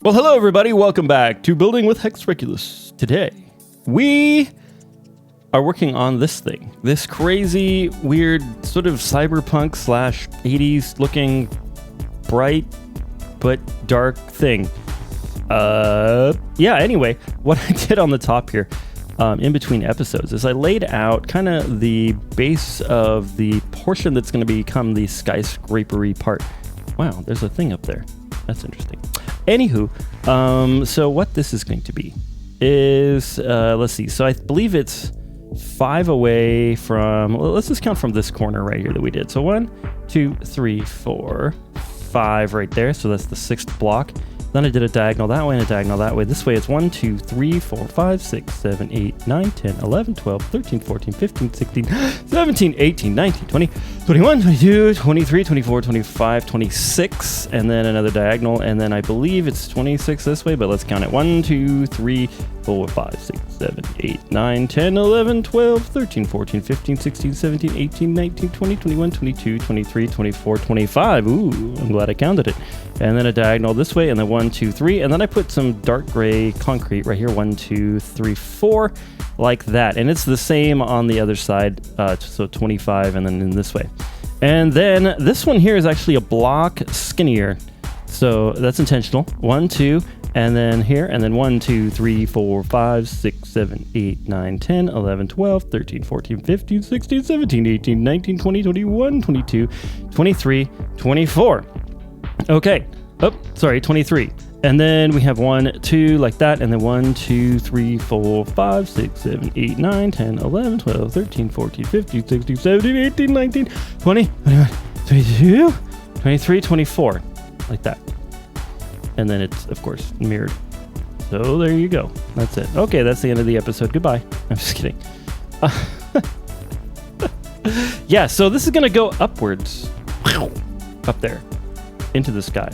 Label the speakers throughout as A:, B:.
A: Well, hello everybody, welcome back to Building with Hex Regulus. Today, we are working on this thing. This crazy, weird, sort of cyberpunk slash 80s looking bright but dark thing. Anyway, what I did on the top here, in between episodes, is I laid out kind of the base of the portion that's going to become the skyscraper-y part. Wow, there's a thing up there. That's interesting. Anywho, so what this is going to be is, let's see. So I believe it's 5 away from, let's just count from this corner right here that we did. So 1, 2, 3, 4, 5 right there. So that's the 6th block. Then I did a diagonal that way and a diagonal that way. This way it's 1, 2, 3, 4, 5, 6, 7, 8, 9, 10, 11, 12, 13, 14, 15, 16, 17, 18, 19, 20, 21, 22, 23, 24, 25, 26, and then another diagonal. And then I believe it's 26 this way, but let's count it. 1, 2, 3, 4, 5, 6, 7, 8, 9, 10, 11, 12, 13, 14, 15, 16, 17, 18, 19, 20, 21, 22, 23, 24, 25. Ooh, I'm glad I counted it. And then a diagonal this way, and then 1, 2, 3, and then I put some dark gray concrete right here. 1, 2, 3, 4, like that. And it's the same on the other side, so 25, and then in this way. And then this one here is actually a block skinnier, so that's intentional. 1, 2, and then here, and then 1, 2, 3, 4, 5, 6, 7, 8, 9, 10, 11, 12, 13, 14, 15, 16, 17, 18, 19, 20, 21, 22, 23, 24. Okay. Oh, sorry, 23. And then we have 1, 2, like that. And then 1, 2, 3, 4, 5, 6, 7, 8, 9, 10, 11, 12, 13, 14, 15, 16, 17, 18, 19, 20, 21, 22, 23, 24. Like that. And then it's, of course, mirrored. So there you go. That's it. Okay, that's the end of the episode. Goodbye. I'm just kidding. Yeah, so this is going to go upwards. Up there. Into the sky.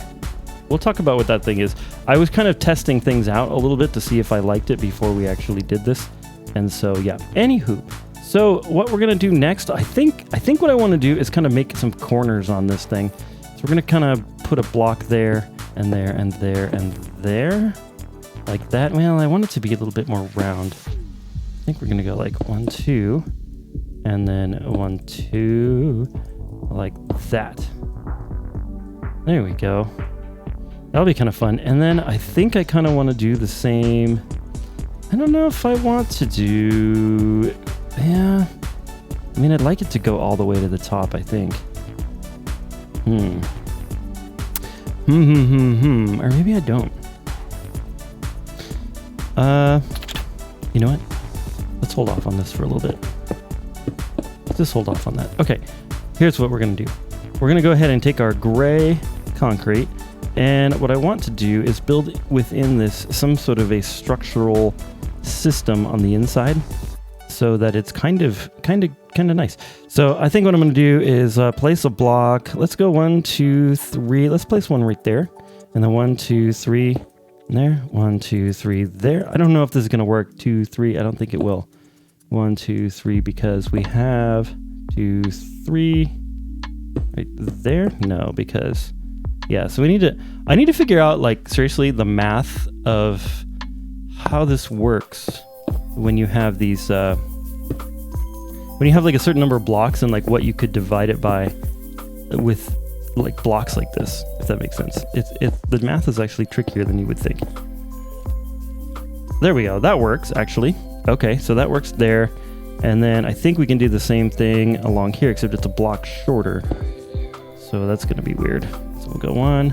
A: We'll talk about what that thing is. I was kind of testing things out a little bit to see if I liked it before we actually did this. And so, yeah. Anywho, so what we're going to do next, I think what I want to do is kind of make some corners on this thing. So we're going to kind of put a block there and there and there and there. Like that. Well, I want it to be a little bit more round. I think we're going to go like 1, 2, and then 1, 2, like that. There we go. That'll be kind of fun. And then I think I kind of want to do the same. I don't know if I want to do... Yeah. I mean, I'd like it to go all the way to the top, I think. Or maybe I don't. You know what? Let's hold off on this for a little bit. Let's just hold off on that. Okay. Here's what we're going to do. We're going to go ahead and take our gray concrete, and what I want to do is build within this some sort of a structural system on the inside so that it's kind of nice. So I think what I'm going to do is place a block. Let's go 1, 2, 3. Let's place one right there, and then 1, 2, 3 there. 1, 2, 3 there. I don't know if this is going to work. 2, 3. I don't think it will. 1, 2, 3 because we have 2, 3. Right there? No, because yeah, so I need to figure out, like, seriously, the math of how this works when you have these when you have like a certain number of blocks and like what you could divide it by with like blocks like this, if that makes sense. The math is actually trickier than you would think. There we go. That works actually. Okay, so that works there. And then I think we can do the same thing along here, except it's a block shorter. So that's going to be weird. So we'll go 1,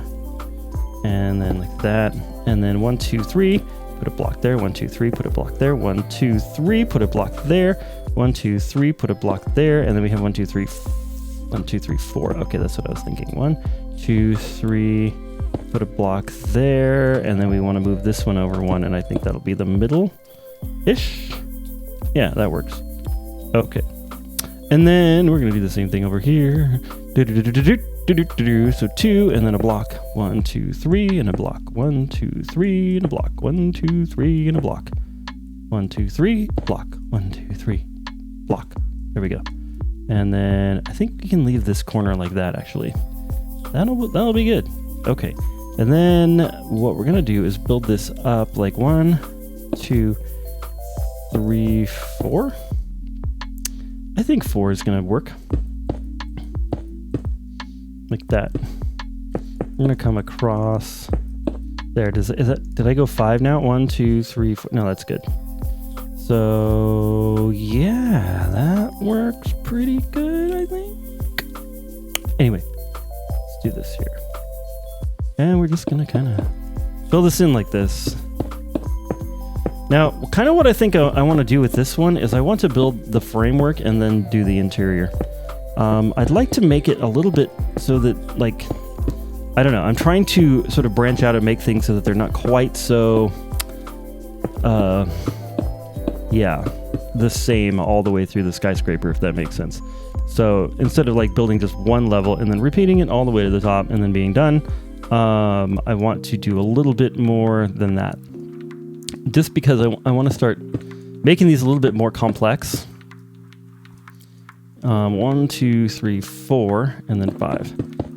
A: and then like that. And then 1, 2, 3, put a block there. 1, 2, 3, put a block there. 1, 2, 3, put a block there. 1, 2, 3, put a block there. And then we have 1, 2, 3, 1, 2, 3, 4. Okay, that's what I was thinking. 1, 2, 3, put a block there. And then we want to move this one over 1, and I think that'll be the middle-ish. Yeah, that works. Okay. And then we're going to do the same thing over here. So 2, and then a block. 1, 2, 3, and a block. 1, 2, 3, and a block. 1, 2, 3, and a block. 1, 2, 3, block. 1, 2, 3, block. There we go. And then I think we can leave this corner like that, actually. That'll be good. Okay. And then what we're gonna do is build this up like 1, 2, 3, 4. I think 4 is gonna work. Like that. I'm gonna come across there. Did I go 5 now? 1, 2, 3, 4. No, that's good. So yeah, that works pretty good, I think. Anyway, let's do this here. And we're just gonna kind of fill this in like this. Now, kind of what I think I want to do with this one is I want to build the framework and then do the interior. I'd like to make it a little bit so that, like, I don't know, I'm trying to sort of branch out and make things so that they're not quite so, yeah, the same all the way through the skyscraper, if that makes sense. So instead of like building just one level and then repeating it all the way to the top and then being done, I want to do a little bit more than that. Just because I want to start making these a little bit more complex. 1, 2, 3, 4, and then 5.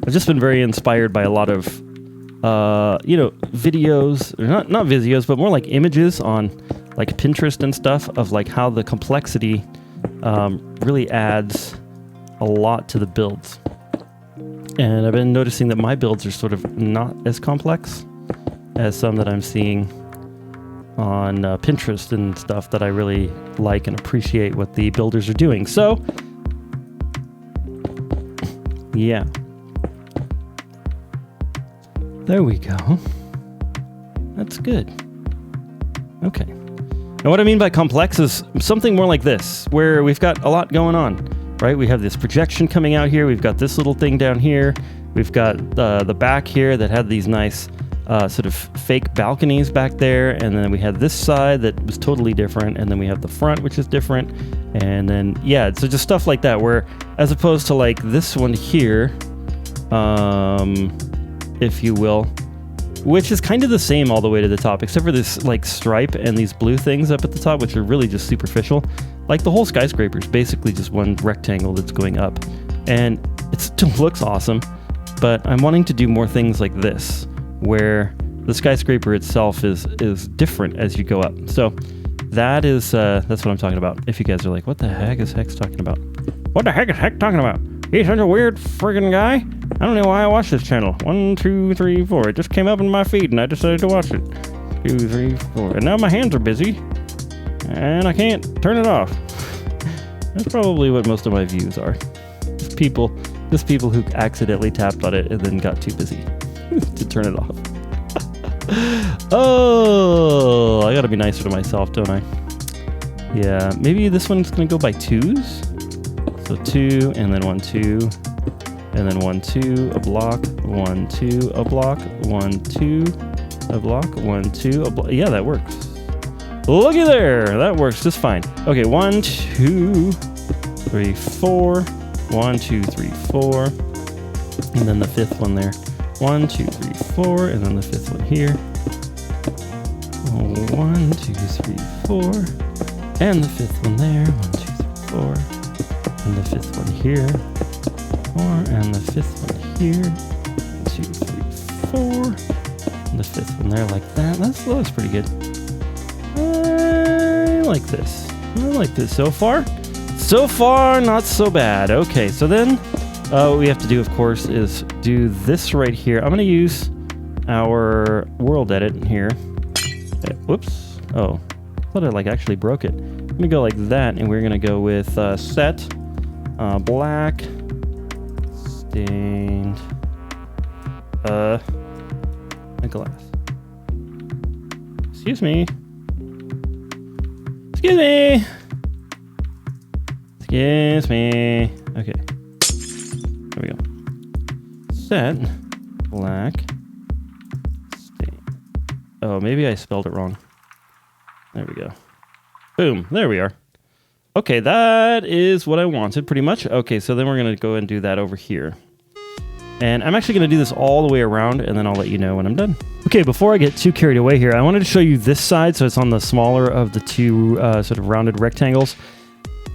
A: I've just been very inspired by a lot of, videos, or not videos, but more like images on like Pinterest and stuff of like how the complexity really adds a lot to the builds. And I've been noticing that my builds are sort of not as complex as some that I'm seeing on Pinterest and stuff that I really like and appreciate what the builders are doing. So, yeah. There we go. That's good. Okay. Now what I mean by complex is something more like this, where we've got a lot going on, right? We have this projection coming out here. We've got this little thing down here. We've got the back here that had these nice sort of fake balconies back there. And then we had this side that was totally different. And then we have the front, which is different. And then, yeah, so just stuff like that, where as opposed to like this one here, if you will, which is kind of the same all the way to the top, except for this like stripe and these blue things up at the top, which are really just superficial. Like the whole skyscraper is basically just one rectangle that's going up, and it still looks awesome, but I'm wanting to do more things like this, where the skyscraper itself is different as you go up. So that is that's what I'm talking about. If you guys are like, what the heck is Hex talking about? What the heck is Hex talking about? He's such a weird friggin' guy. I don't know why I watch this channel. 1, 2, 3, 4. It just came up in my feed and I decided to watch it. 2, 3, 4. And now my hands are busy and I can't turn it off. That's probably what most of my views are. Just people who accidentally tapped on it and then got too busy to turn it off. Oh, I gotta be nicer to myself, don't I? Yeah, maybe this one's gonna go by 2s. So 2, and then 1, 2, and then 1, 2, a block, 1, 2, a block, 1, 2, a block, 1, 2, a block. Yeah, that works. Looky there, that works just fine. Okay, 1, 2, 3, 4, 1, 2, 3, 4, and then the 5th one there. 1, 2, 3, 4, and then the 5th one here. 1, 2, 3, 4, and the 5th one there. 1, 2, 3, 4. And the 5th one here, 4, and the 5th one here, 2, 3, 4, and the 5th one there, like that. That looks pretty good. I like this. I like this so far. So far, not so bad. Okay, so then what we have to do, of course, is do this right here. I'm going to use our WorldEdit here. Okay, whoops. Oh, I thought I like actually broke it. I'm going to go like that, and we're going to go with set. Black, stained, a glass. Excuse me. Excuse me. Excuse me. Okay. There we go. Set, black, stained. Oh, maybe I spelled it wrong. There we go. Boom. There we are. Okay, that is what I wanted, pretty much. Okay, so then we're going to go and do that over here. And I'm actually going to do this all the way around, and then I'll let you know when I'm done. Okay, before I get too carried away here, I wanted to show you this side, so it's on the smaller of the two sort of rounded rectangles.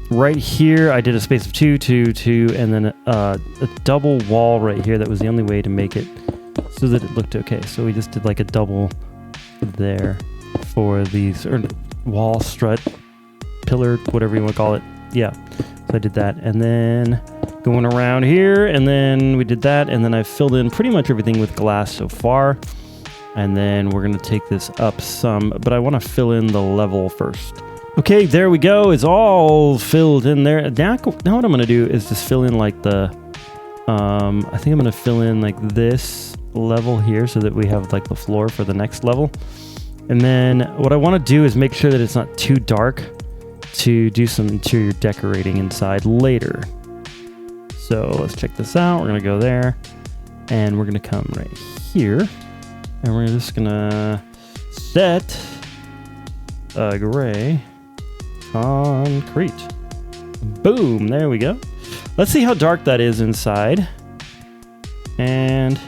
A: Right here, I did a space of 2, 2, 2, and then a double wall right here. That was the only way to make it so that it looked okay. So we just did like a double there for these, or wall strut, pillar, whatever you want to call it. Yeah, so I did that, and then going around here, and then we did that, and then I filled in pretty much everything with glass so far. And then we're gonna take this up some, but I wanna fill in the level first. Okay, there we go. It's all filled in there. Now what I'm gonna do is just fill in like the, I think I'm gonna fill in like this level here so that we have like the floor for the next level. And then what I wanna do is make sure that it's not too dark to do some interior decorating inside later. So let's check this out. We're gonna go there, and we're gonna come right here. And we're just gonna set gray concrete. Boom, there we go. Let's see how dark that is inside. And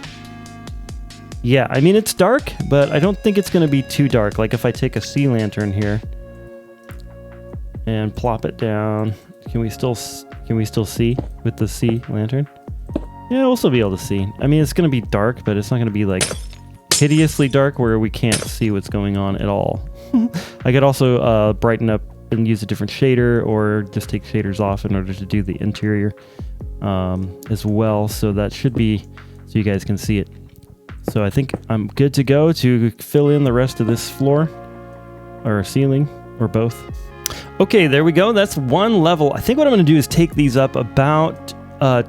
A: yeah, I mean, it's dark, but I don't think it's gonna be too dark. Like if I take a sea lantern here and plop it down, can we still see with the sea lantern? Yeah, we'll still be able to see. I mean, it's gonna be dark, but it's not gonna be like hideously dark where we can't see what's going on at all. I could also brighten up and use a different shader, or just take shaders off in order to do the interior as well. So that should be, so you guys can see it. So I think I'm good to go to fill in the rest of this floor or ceiling or both. Okay, there we go. That's one level. I think what I'm going to do is take these up about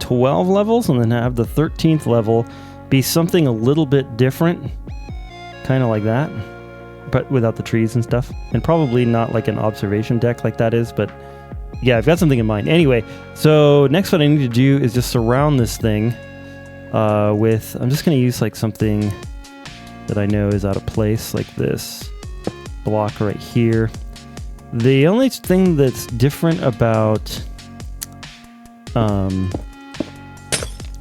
A: 12 levels, and then have the 13th level be something a little bit different, kind of like that, but without the trees and stuff, and probably not like an observation deck like that is, but yeah, I've got something in mind. Anyway, so next what I need to do is just surround this thing with, I'm just going to use like something that I know is out of place, like this block right here. The only thing that's different about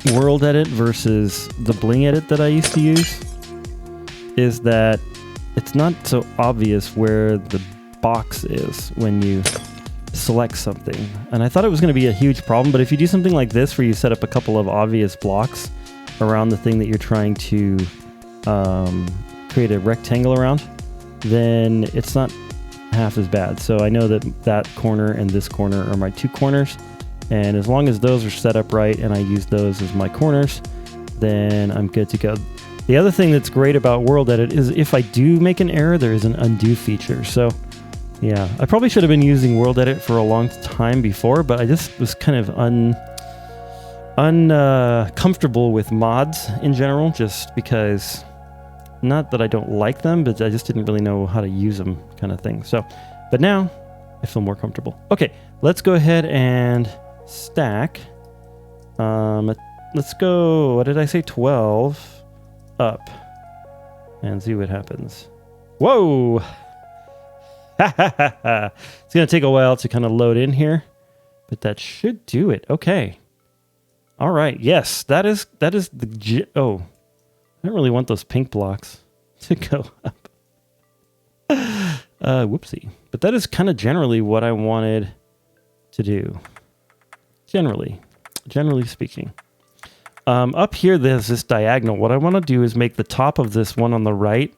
A: WorldEdit versus the Bling Edit that I used to use is that it's not so obvious where the box is when you select something. And I thought it was going to be a huge problem, but if you do something like this where you set up a couple of obvious blocks around the thing that you're trying to create a rectangle around, then it's not half as bad. So I know that that corner and this corner are my two corners. And as long as those are set up right and I use those as my corners, then I'm good to go. The other thing that's great about WorldEdit is if I do make an error, there is an undo feature. So yeah, I probably should have been using WorldEdit for a long time before, but I just was kind of uncomfortable with mods in general, just because, not that I don't like them, but I just didn't really know how to use them, kind of thing. So, but now I feel more comfortable. Okay, let's go ahead and stack. Let's go, what did I say, 12 up and see what happens. Whoa! It's gonna take a while to kind of load in here, but that should do it. Okay. All right. Yes, that is the oh, I don't really want those pink blocks to go up. Whoopsie. But that is kind of generally what I wanted to do. Generally speaking. Up here, there's this diagonal. What I want to do is make the top of this one on the right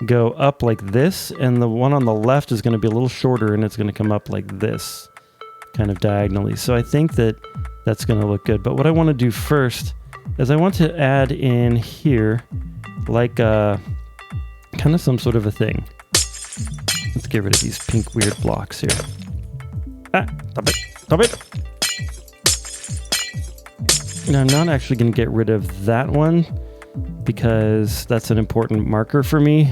A: go up like this, and the one on the left is going to be a little shorter, and it's going to come up like this, kind of diagonally. So I think that that's going to look good. But what I want to do first is I want to add in here like kind of some sort of a thing. Let's get rid of these pink weird blocks here. Ah, stop it, stop it. And I'm not actually going to get rid of that one because that's an important marker for me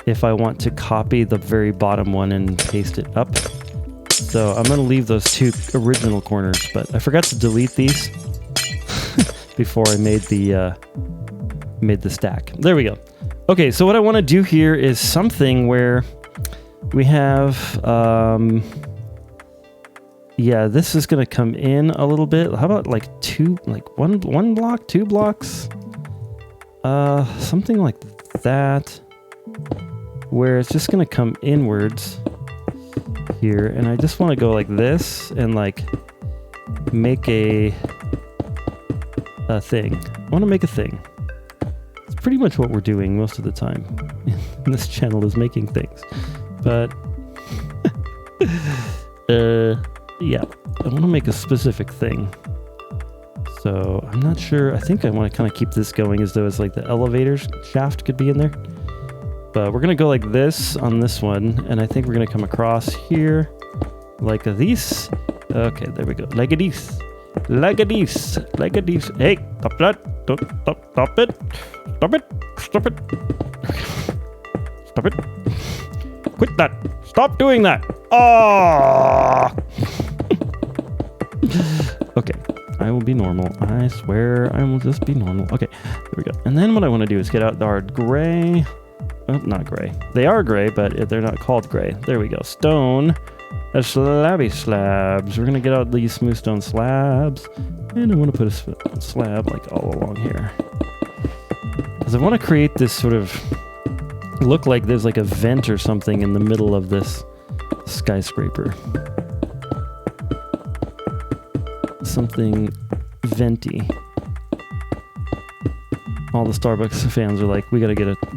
A: if I want to copy the very bottom one and paste it up. So I'm going to leave those two original corners, but I forgot to delete these before I made the stack. There we go. Okay, so what I want to do here is something where we have, yeah, this is going to come in a little bit. How about like one block, 2 blocks? Something like that, where it's just going to come inwards here. And I just want to go like this and like make a thing. I want to make a thing. Let's pretty much what we're doing most of the time in this channel is making things. But yeah, I want to make a specific thing. So I'm not sure. I think I want to kind of keep this going as though it's like the elevator shaft could be in there. But we're going to go like this on this one. And I think we're going to come across here like this. Okay, there we go. Like this. Like this. Like this. Hey, stop that. Don't stop it. Stop it. Stop it. Stop it. Quit that. Stop doing that. Oh! Okay. I will be normal. I swear I will just be normal. Okay, there we go. And then what I want to do is get out our gray. Well, not gray. They are gray, but they're not called gray. There we go. Stone. Slabby slabs. We're going to get out these smooth stone slabs. And I want to put a slab like all along here. Because I want to create this sort of look like there's like a vent or something in the middle of this skyscraper. Something venti. All the Starbucks fans are like, we gotta get a cup.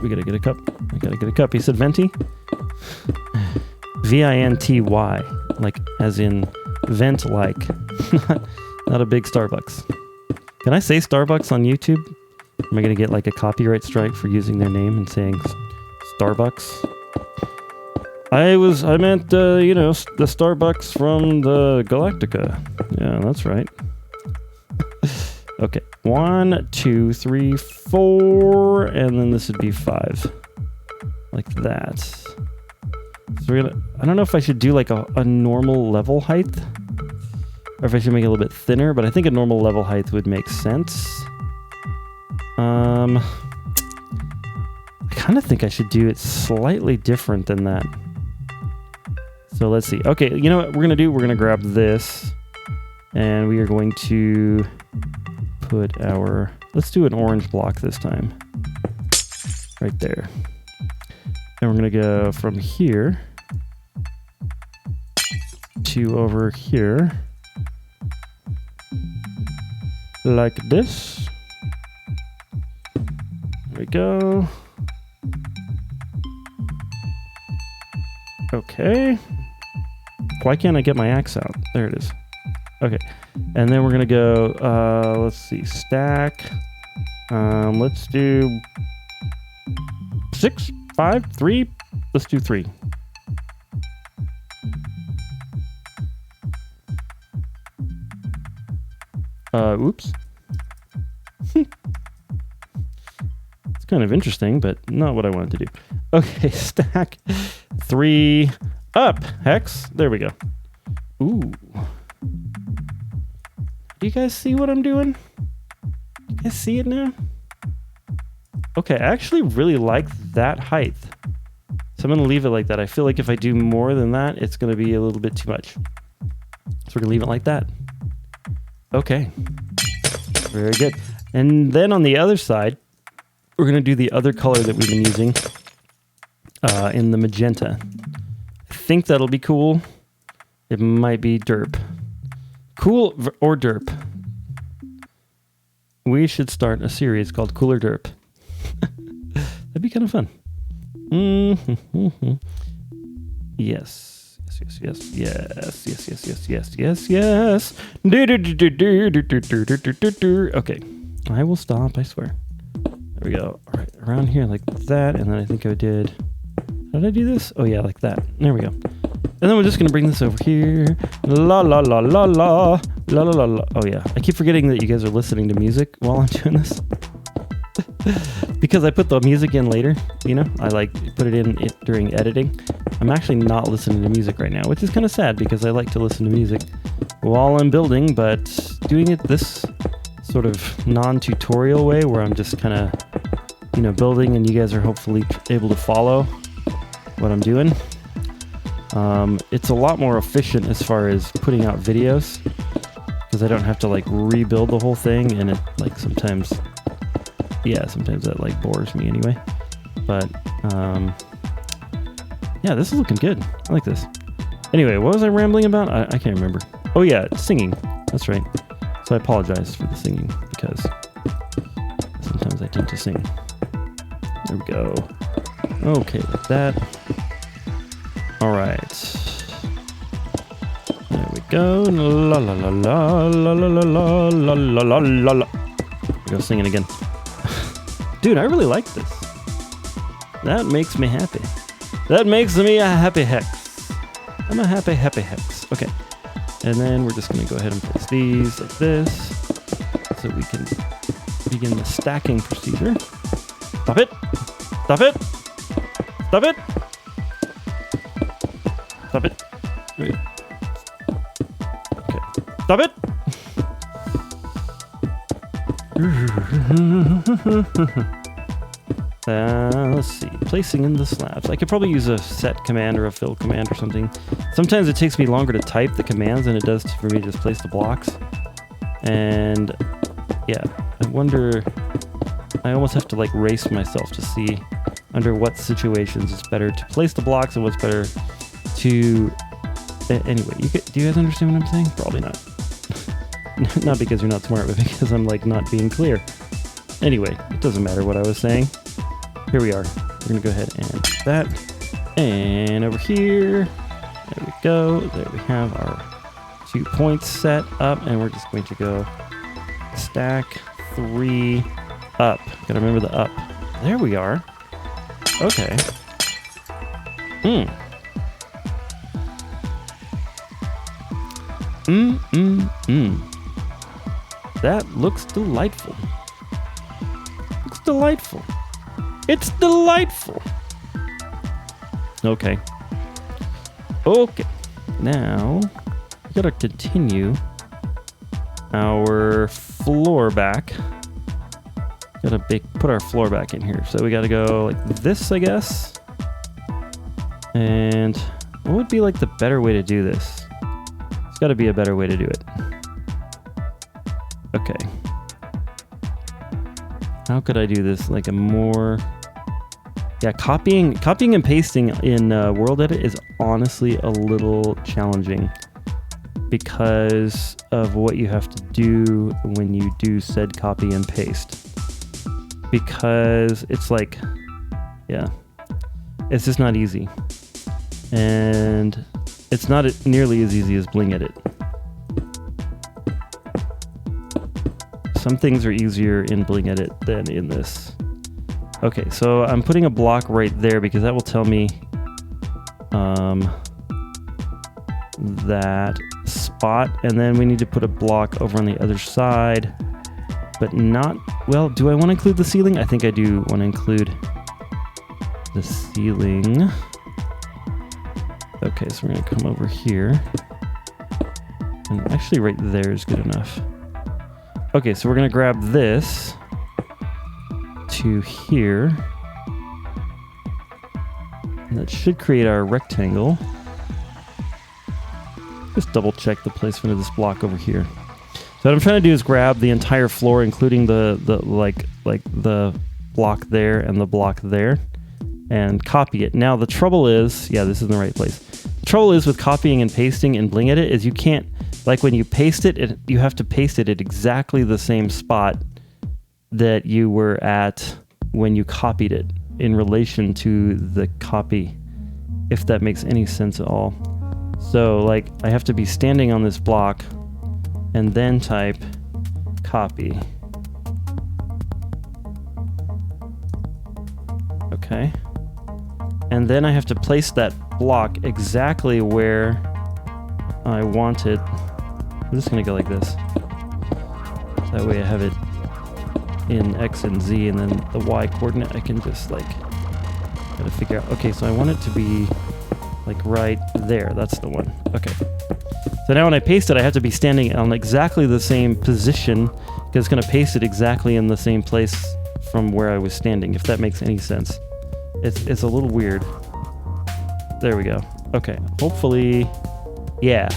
A: We gotta get a cup. He said venti? V-I-N-T-Y. Like, as in vent like. Not a big Starbucks. Can I say Starbucks on YouTube? Am I gonna get like a copyright strike for using their name and saying Starbucks? I meant, you know, the Starbucks from the Galactica. Yeah, that's right. Okay. 1, 2, 3, 4, and then this would be 5. Like that. So we're gonna, I don't know if I should do like a normal level height, or if I should make it a little bit thinner, but I think a normal level height would make sense. I kind of think I should do it slightly different than that. So let's see. Okay, you know what we're going to do? We're going to grab this, and we are going to put our... Let's do an orange block this time. Right there. And we're going to go from here to over here. Like this. There we go. Okay. Why can't I get my axe out? There it is. Okay. And then we're going to go, let's see, stack. Let's do 6, 5, 3. Let's do 3. Oops. It's kind of interesting, but not what I wanted to do. Okay, stack 3 up, hex. There we go. Ooh. Do you guys see what I'm doing? You guys see it now? Okay, I actually really like that height. So I'm going to leave it like that. I feel like if I do more than that, it's going to be a little bit too much. So we're going to leave it like that. Okay. Very good. And then on the other side, we're going to do the other color that we've been using in the magenta. I think that'll be cool. It might be derp. Cool or derp. We should start a series called Cool or Derp. That'd be kind of fun. Yes. Yes. Okay. I will stop, I swear. There we go. All right, around here like that, and then I think I did... How did I do this? Oh yeah, like that. There we go. And then we're just gonna bring this over here. La la la la la. La la la la. Oh yeah. I keep forgetting that you guys are listening to music while I'm doing this. Because I put the music in later, you know? I like put it in during editing. I'm actually not listening to music right now, which is kind of sad because I like to listen to music while I'm building, but doing it this sort of non-tutorial way where I'm just kind of, you know, building and you guys are hopefully able to follow what I'm doing. It's a lot more efficient as far as putting out videos because I don't have to like rebuild the whole thing, and it like sometimes that like bores me anyway. But yeah, this is looking good. I like this. Anyway, what was I rambling about? I can't remember. Oh yeah, singing. That's right. So I apologize for the singing because sometimes I hesitant to sing. There we go. Okay, like that. All right. There we go. La la la la la la la la la la la la. Go singing again. Dude, I really like this. That makes me happy. That makes me a happy hex. I'm a happy hex. Okay. And then we're just going to go ahead and place these like this so we can begin the stacking procedure. Stop it. Stop it. Stop it. Stop it. Okay. Stop it. Let's see. Placing in the slabs. I could probably use a set command or a fill command or something. Sometimes it takes me longer to type the commands than it does for me to just place the blocks. And yeah, I wonder... I almost have to like race myself to see under what situations it's better to place the blocks and what's better to... Anyway, do you guys understand what I'm saying? Probably not. Not because you're not smart, but because I'm like not being clear. Anyway, it doesn't matter what I was saying. Here we are. We're gonna go ahead and do that. And over here, there we go. There we have our 2 points set up, and we're just going to go stack 3 up. Gotta remember the up. There we are. Okay. That looks delightful. Looks delightful. It's delightful. Okay. Okay. Now, we gotta continue our floor back. Gotta put our floor back in here. So we gotta go like this, I guess. And what would be like the better way to do this? There's gotta be a better way to do it. Okay. How could I do this like a more... Yeah, copying and pasting in WorldEdit is honestly a little challenging because of what you have to do when you do said copy and paste. Because it's like, yeah, it's just not easy. And it's not nearly as easy as WorldEdit. Some things are easier in WorldEdit than in this. Okay, so I'm putting a block right there because that will tell me that spot, and then we need to put a block over on the other side, but not, well, do I want to include the ceiling? I think I do want to include the ceiling. Okay, so we're going to come over here, and actually right there is good enough. Okay, so we're going to grab this to here. And that should create our rectangle. Just double check the placement of this block over here. So what I'm trying to do is grab the entire floor, including the the block there and the block there, and copy it. Now the trouble is, yeah, this is in the right place. The trouble is with copying and pasting in WorldEdit is you can't, like when you paste it, you have to paste it at exactly the same spot that you were at when you copied it in relation to the copy, if that makes any sense at all. So like I have to be standing on this block and then type copy. Okay. And then I have to place that block exactly where I want it. I'm just gonna go like this. That way I have it in X and Z, and then the Y coordinate I can just like gotta figure out. Okay, so I want it to be like right there. That's the one. Okay. So now when I paste it, I have to be standing on exactly the same position because it's gonna paste it exactly in the same place from where I was standing, if that makes any sense. It's a little weird. There we go. Okay. Hopefully, yeah.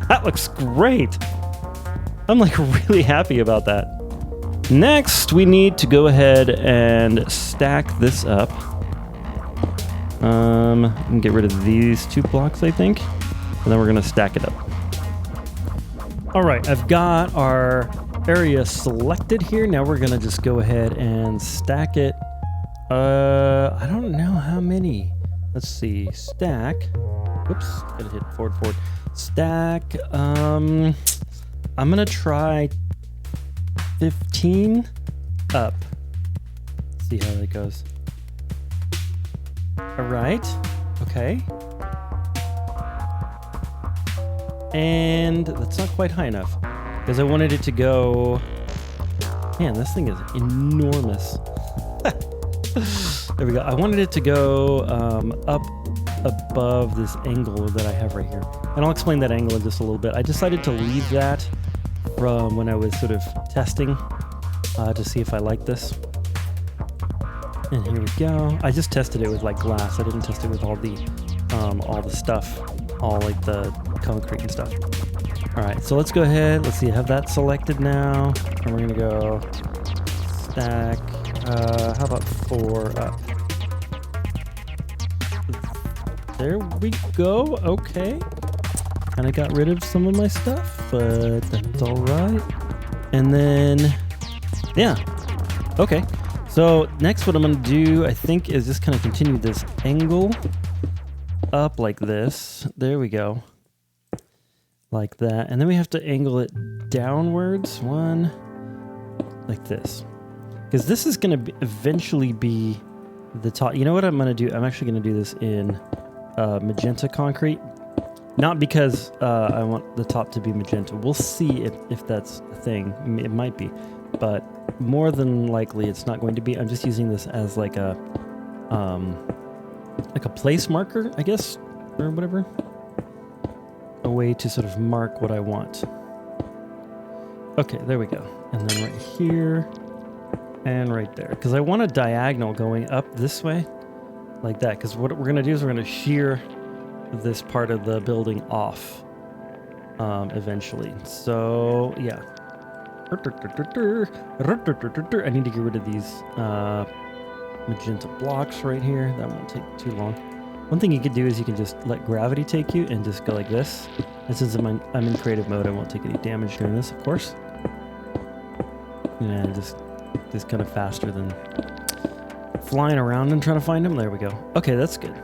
A: That looks great. I'm like really happy about that. Next, we need to go ahead and stack this up. And get rid of these 2 blocks, I think. And then we're gonna stack it up. All right, I've got our area selected here. Now we're gonna just go ahead and stack it. I don't know how many. Let's see. Stack. Whoops. Gotta hit forward. Stack. I'm gonna try 15 up. See how that goes. All right. Okay. And that's not quite high enough because I wanted it to go. Man, this thing is enormous. There we go. I wanted it to go up above this angle that I have right here. And I'll explain that angle in just a little bit. I decided to leave that from when I was sort of testing to see if I like this. And here we go. I just tested it with like glass. I didn't test it with all the stuff, all like the concrete and stuff. All right, so let's go ahead. Let's see, I have that selected now. And we're gonna go stack, how about 4 up? There we go, okay. Kind of got rid of some of my stuff, but that's all right. And then, yeah, okay. So next what I'm gonna do, I think, is just kind of continue this angle up like this. There we go. Like that. And then we have to angle it downwards, one, like this. Because this is gonna eventually be the top. You know what I'm gonna do? I'm actually gonna do this in magenta concrete. Not because I want the top to be magenta. We'll see if that's a thing. It might be. But more than likely it's not going to be. I'm just using this as like a place marker, I guess, or whatever. A way to sort of mark what I want. Okay, there we go. And then right here and right there. Because I want a diagonal going up this way like that. Because what we're going to do is we're going to shear this part of the building off eventually. So, yeah. I need to get rid of these magenta blocks right here. That won't take too long. One thing you could do is you can just let gravity take you and just go like this. And since I'm in creative mode, I won't take any damage during this, of course. And just kind of faster than flying around and trying to find them. There we go. Okay, that's good.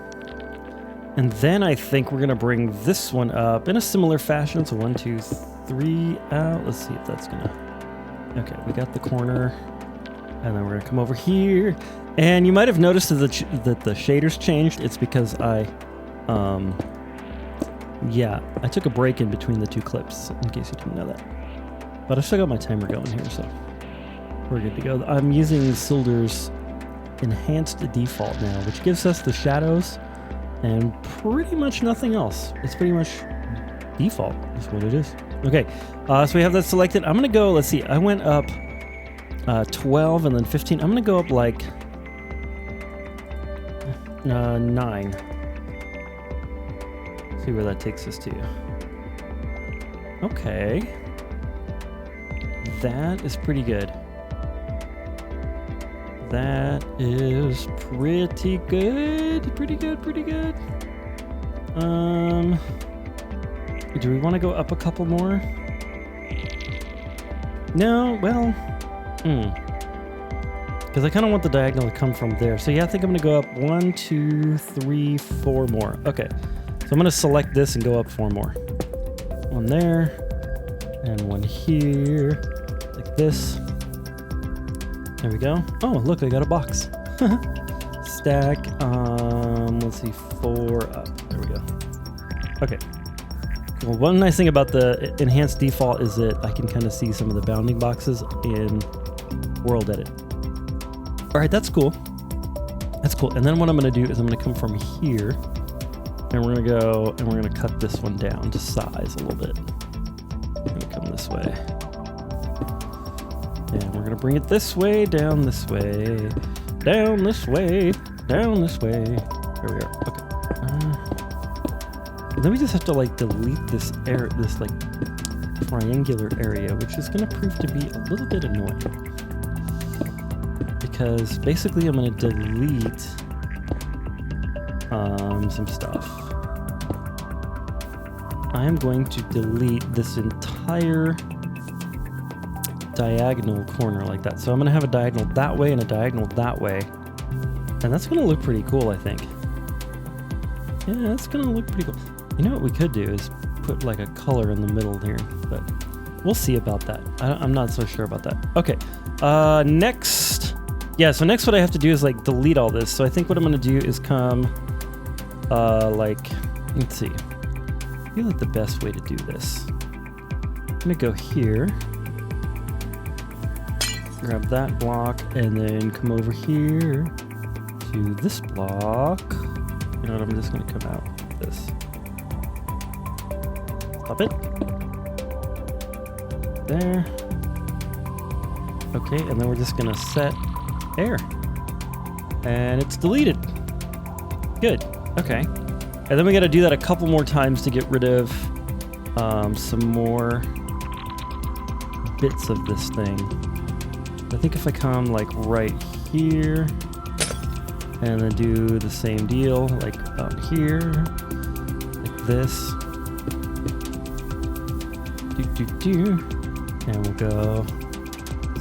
A: And then I think we're going to bring this one up in a similar fashion. So 1, 2, 3 out. Let's see if that's going to... Okay, we got the corner. And then we're going to come over here. And you might have noticed that the shaders changed. It's because I took a break in between the two clips, in case you didn't know that. But I still got my timer going here, so we're good to go. I'm using Sildurs Enhanced Default now, which gives us the shadows and pretty much nothing else. It's pretty much default is what it is. Okay, so we have that selected. I'm gonna go, let's see, I went up 12 and then 15. I'm gonna go up like 9. See where that takes us to. Okay. That is pretty good. That is pretty good. Pretty good. Do we want to go up a couple more? No, well, because I kind of want the diagonal to come from there. So yeah, I think I'm going to go up 1, 2, 3, 4 more. Okay, so I'm going to select this and go up 4 more. One there, and one here, like this. There we go. Oh, look, I got a box. Stack, let's see, 4 up. There we go. Okay. Well, one nice thing about the enhanced default is that I can kind of see some of the bounding boxes in WorldEdit. All right, that's cool. That's cool. And then what I'm going to do is I'm going to come from here, and we're going to go and we're going to cut this one down to size a little bit. I'm going to come this way. And we're going to bring it this way, down this way, down this way, down this way. There we are. Okay. And then we just have to like delete this this like triangular area, which is going to prove to be a little bit annoying. Because basically I'm going to delete some stuff. I am going to delete this entire diagonal corner like that. So I'm gonna have a diagonal that way and a diagonal that way. And that's gonna look pretty cool, I think. Yeah, that's gonna look pretty cool. You know what we could do is put like a color in the middle here, but we'll see about that. I'm not so sure about that. Okay, next. Yeah, so next what I have to do is like delete all this. So I think what I'm gonna do is come, like, let's see. I feel like the best way to do this. I'm gonna go here, grab that block, and then come over here to this block. You know what, I'm just gonna come out like this. Stop it. There. Okay, and then we're just gonna set air. And it's deleted. Good, okay. And then we gotta do that a couple more times to get rid of some more bits of this thing. I think if I come like right here, and then do the same deal, like about here, like this. And we'll go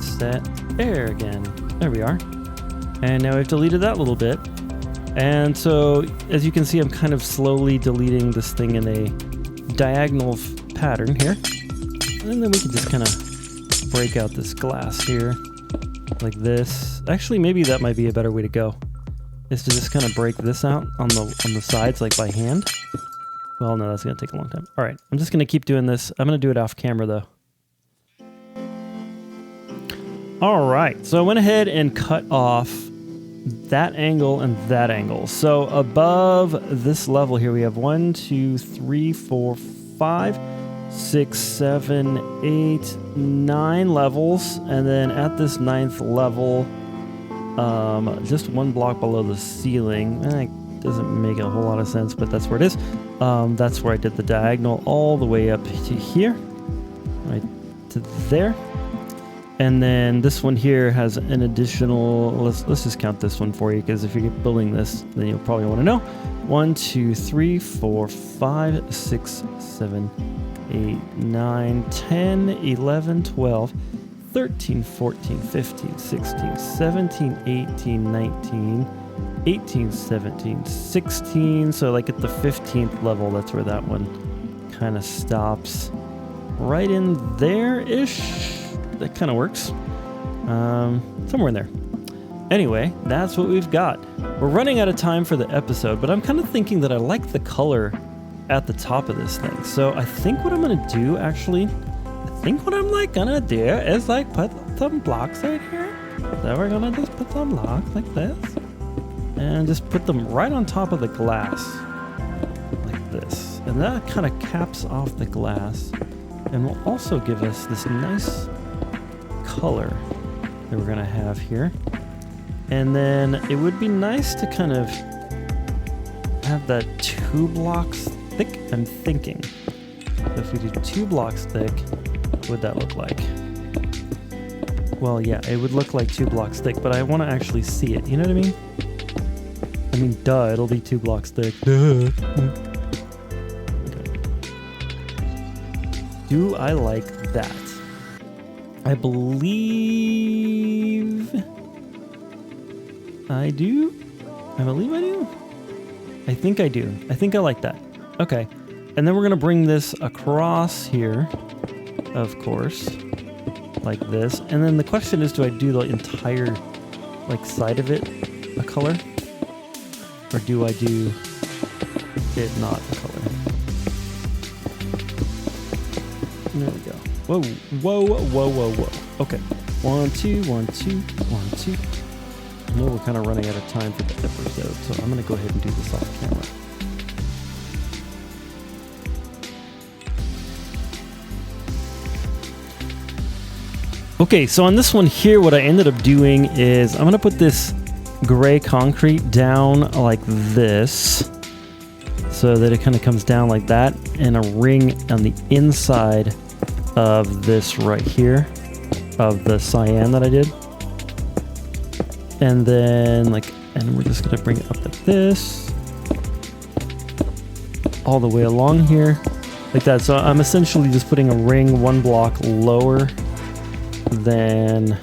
A: set air again. There we are. And now we've deleted that little bit. And so, as you can see, I'm kind of slowly deleting this thing in a diagonal pattern here. And then we can just kind of break out this glass here, like this. Actually, maybe that might be a better way to go, is to just kind of break this out on the sides, like by hand. Well, no, that's gonna take a long time. All right, I'm just gonna keep doing this. I'm gonna do it off camera though. All right, so I went ahead and cut off that angle and that angle. So above this level here, we have 1, 2, 3, 4, 5, 6, 7, 8, 9 levels. And then at this 9th level, just one block below the ceiling. It doesn't make a whole lot of sense, but that's where it is. That's where I did the diagonal all the way up to here, right to there. And then this one here has an additional, let's just count this one for you, because if you're building this, then you'll probably want to know. 1, 2, 3, 4, 5, 6, 7, 8, 9, 10, 11, 12, 13, 14, 15, 16, 17, 18, 19, 18, 17, 16. So like at the 15th level, that's where that one kind of stops. Right in there-ish. That kind of works. Somewhere in there. Anyway, that's what we've got. We're running out of time for the episode, but I'm kind of thinking that I like the color at the top of this thing. So I think what I'm going to do, actually, gonna do is like put some blocks right here. So we're gonna just put some blocks like this. And just put them right on top of the glass. Like this. And that kind of caps off the glass. And will also give us this nice color that we're gonna have here. And then it would be nice to kind of have that 2 blocks thick, I'm thinking. So if we do 2 blocks thick, what would that look like? Well, yeah, it would look like 2 blocks thick, but I want to actually see it. You know what I mean? I mean, duh, it'll be 2 blocks thick. Duh. Okay. Do I like that? I believe I do. I believe I do. I think I do. I think I like that. Okay. And then we're going to bring this across here, of course, like this. And then the question is, do I do the entire like side of it a color? Or do I do it not a color? There we go. Whoa, whoa, whoa, whoa, whoa. Okay. 1, 2, 1, 2, 1, 2. I know we're kind of running out of time for the episode, so I'm going to go ahead and do this off camera. Okay, so on this one here, what I ended up doing is I'm going to put this gray concrete down like this so that it kind of comes down like that, and a ring on the inside of this right here of the cyan that I did. And then and we're just going to bring it up like this all the way along here like that. So I'm essentially just putting a ring 1 block lower than,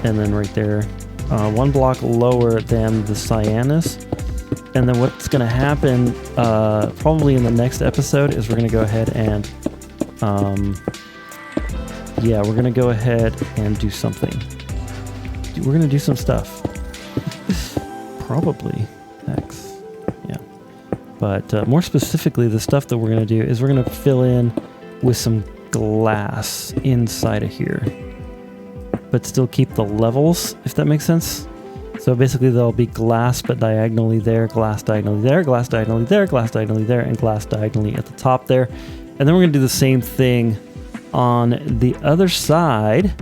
A: and then right there, 1 block lower than the cyanus. And then what's going to happen probably in the next episode is we're going to go ahead and, yeah, we're going to go ahead and do something. We're going to do some stuff. Probably X. Yeah. But more specifically, the stuff that we're going to do is we're going to fill in with some glass inside of here, but still keep the levels, if that makes sense. So basically there'll be glass, but diagonally there, glass diagonally there, glass diagonally there, glass diagonally there, and glass diagonally at the top there. And then we're going to do the same thing on the other side.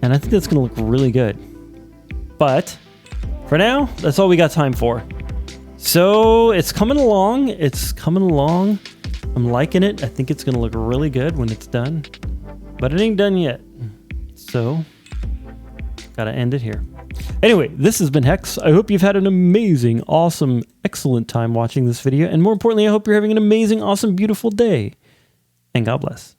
A: And I think that's going to look really good. But for now, that's all we got time for. So it's coming along. It's coming along. I'm liking it. I think it's going to look really good when it's done. But it ain't done yet. So, gotta end it here. Anyway, this has been Hex. I hope you've had an amazing, awesome, excellent time watching this video. And more importantly, I hope you're having an amazing, awesome, beautiful day. And God bless.